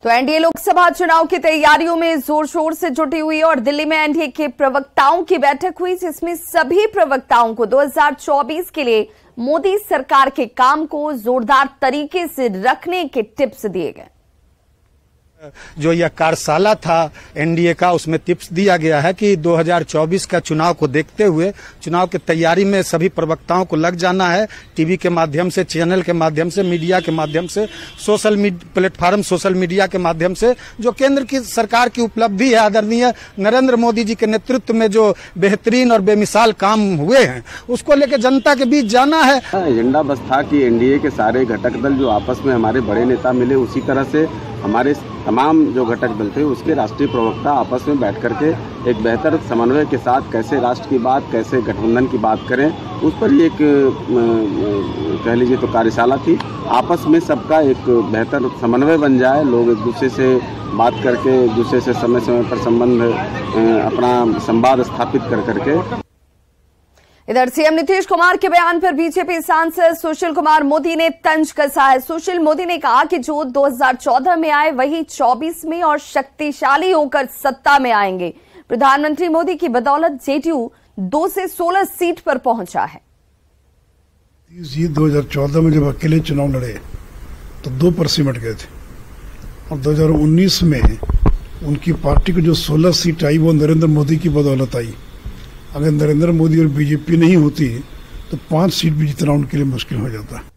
तो एनडीए लोकसभा चुनाव की तैयारियों में जोर शोर से जुटी हुई और दिल्ली में एनडीए के प्रवक्ताओं की बैठक हुई, जिसमें सभी प्रवक्ताओं को 2024 के लिए मोदी सरकार के काम को जोरदार तरीके से रखने के टिप्स दिए गए। जो यह कार्यशाला था एनडीए का, उसमें टिप्स दिया गया है कि 2024 का चुनाव को देखते हुए चुनाव की तैयारी में सभी प्रवक्ताओं को लग जाना है। टीवी के माध्यम से, चैनल के माध्यम से, मीडिया के माध्यम से, प्लेटफार्म सोशल मीडिया के माध्यम से जो केंद्र की सरकार की उपलब्धि है, आदरणीय नरेंद्र मोदी जी के नेतृत्व में जो बेहतरीन और बेमिसाल काम हुए हैं, उसको लेकर जनता के बीच जाना है। एजेंडा बस था कि एनडीए के सारे घटक दल जो आपस में हमारे बड़े नेता मिले, उसी तरह से हमारे तमाम जो घटक दल थे उसके राष्ट्रीय प्रवक्ता आपस में बैठ करके एक बेहतर समन्वय के साथ कैसे राष्ट्र की बात, कैसे गठबंधन की बात करें, उस पर ही एक कह लीजिए तो कार्यशाला थी। आपस में सबका एक बेहतर समन्वय बन जाए, लोग एक दूसरे से बात करके, एक दूसरे से समय समय पर संबंध अपना संवाद स्थापित कर करके। इधर सीएम नीतीश कुमार के बयान पर बीजेपी सांसद सुशील कुमार मोदी ने तंज कसा है। सुशील मोदी ने कहा कि जो 2014 में आए वही 24 में और शक्तिशाली होकर सत्ता में आएंगे। प्रधानमंत्री मोदी की बदौलत जेडीयू 2 से 16 सीट पर पहुंचा है। 2014 में जब अकेले चुनाव लड़े तो 2 पर सिमट गए थे और 2019 में उनकी पार्टी को जो 16 सीट आई वो नरेंद्र मोदी की बदौलत आई। अगर नरेंद्र मोदी और बीजेपी नहीं होती तो 5 सीट भी जितना उनके लिए मुश्किल हो जाता।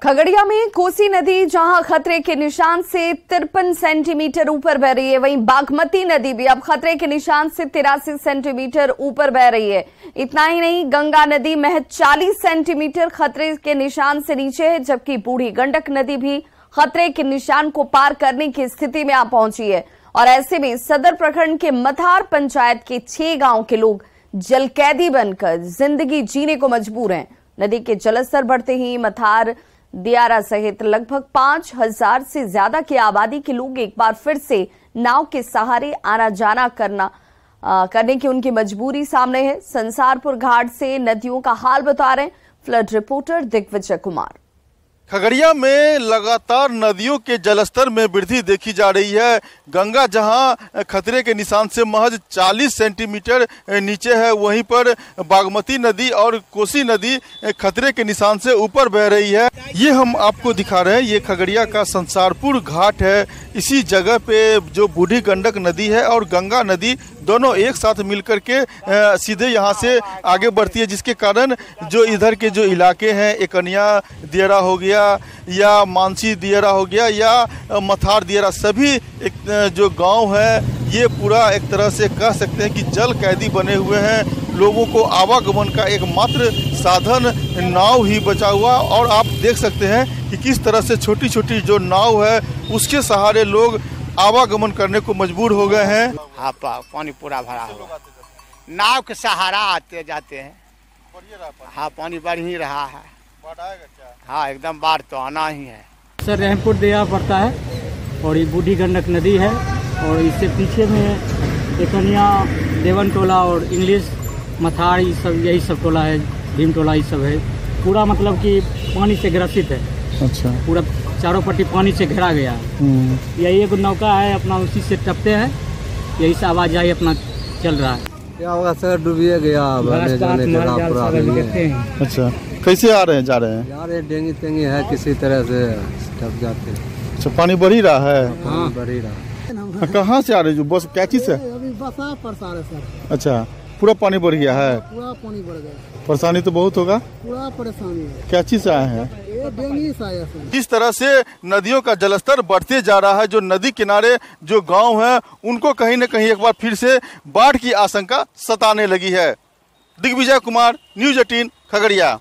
खगड़िया में कोसी नदी जहां खतरे के निशान से 53 सेंटीमीटर ऊपर बह रही है, वहीं बागमती नदी भी अब खतरे के निशान से 83 सेंटीमीटर ऊपर बह रही है। इतना ही नहीं, गंगा नदी महज 40 सेंटीमीटर खतरे के निशान से नीचे है, जबकि बूढ़ी गंडक नदी भी खतरे के निशान को पार करने की स्थिति में आ पहुंची है। और ऐसे में सदर प्रखंड के मथार पंचायत के 6 गांव के लोग जलकैदी बनकर जिंदगी जीने को मजबूर हैं। नदी के जलस्तर बढ़ते ही मथार, दियारा सहित लगभग 5000 से ज्यादा की आबादी के लोग एक बार फिर से नाव के सहारे आना जाना करने की उनकी मजबूरी सामने है। संसारपुर घाट से नदियों का हाल बता रहे हैं फ्लड रिपोर्टर दिग्विजय कुमार। खगड़िया में लगातार नदियों के जलस्तर में वृद्धि देखी जा रही है। गंगा जहां खतरे के निशान से महज 40 सेंटीमीटर नीचे है, वहीं पर बागमती नदी और कोसी नदी खतरे के निशान से ऊपर बह रही है। ये हम आपको दिखा रहे हैं, ये खगड़िया का संसारपुर घाट है। इसी जगह पे जो बूढ़ी गंडक नदी है और गंगा नदी दोनों एक साथ मिलकर के सीधे यहाँ से आगे बढ़ती है, जिसके कारण जो इधर के जो इलाके हैं, एकनिया दियारा हो गया या मानसी दियारा हो गया या मथार दियारा, सभी एक जो गांव है ये पूरा एक तरह से कह सकते हैं कि जल कैदी बने हुए हैं। लोगों को आवागमन का एकमात्र साधन नाव ही बचा हुआ, और आप देख सकते हैं कि किस तरह से छोटी छोटी जो नाव है उसके सहारे लोग आवागमन करने को मजबूर हो गए हैं। हाँ, पानी पूरा भरा हुआ, नाव के सहारा आते जाते हैं। हाँ, पानी बढ़ ही रहा है। हाँ, एकदम बाढ़ तो आना ही है। सर रहमपुर दिया पड़ता है और ये बूढ़ी गंडक नदी है, और इससे पीछे में एकनिया, देवन टोला और इंग्लिश, मथार, ये सब यही सब टोला है, भीम टोला, ये सब है। पूरा मतलब कि पानी से ग्रसित है। अच्छा, पूरा चारों पट्टी पानी से घिरा गया है। यही एक नौका है अपना, उसी से टपते हैं, यही से आवाजाही अपना चल रहा है। क्या होगा सर, डूबिए गया। अच्छा, कैसे आ रहे हैं, जा रहे हैं? जा रहे डेंगी तेंगी है, किसी तरह से टप जाते हैं। अच्छा, पानी बढ़ ही रहा है? हाँ, बढ़ ही रहा है। कहाँ से आ रहे जो बस क्या चीज से? अभी बस पर सर। अच्छा, पूरा पानी बढ़ गया है? पूरा पानी बढ़ गया। परेशानी तो बहुत होगा? पूरा परेशानी है। क्या चीज से आए हैं? डेंगी से आया सर। इस तरह से नदियों का जलस्तर बढ़ते जा रहा है। जो नदी किनारे जो गांव हैं उनको कहीं न कहीं एक बार फिर से बाढ़ की आशंका सताने लगी है। दिग्विजय कुमार, न्यूज़ 18 खगड़िया।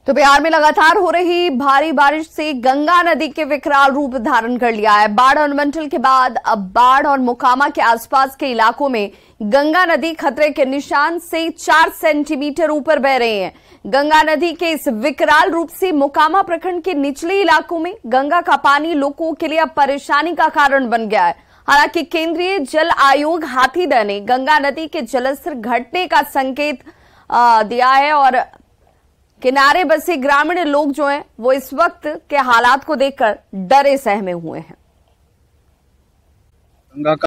तो बिहार में लगातार हो रही भारी बारिश से गंगा नदी के विकराल रूप धारण कर लिया है। बाढ़ अनुमंडल के बाद अब बाढ़ और मोकामा के आसपास के इलाकों में गंगा नदी खतरे के निशान से 4 सेंटीमीटर ऊपर बह रही है। गंगा नदी के इस विकराल रूप से मोकामा प्रखंड के निचले इलाकों में गंगा का पानी लोगों के लिए अब परेशानी का कारण बन गया है। हालांकि केंद्रीय जल आयोग हाथीदह ने गंगा नदी के जलस्तर घटने का संकेत दिया है और किनारे बसे ग्रामीण लोग जो हैं वो इस वक्त के हालात को देखकर डरे सहमे हुए हैं। गंगा का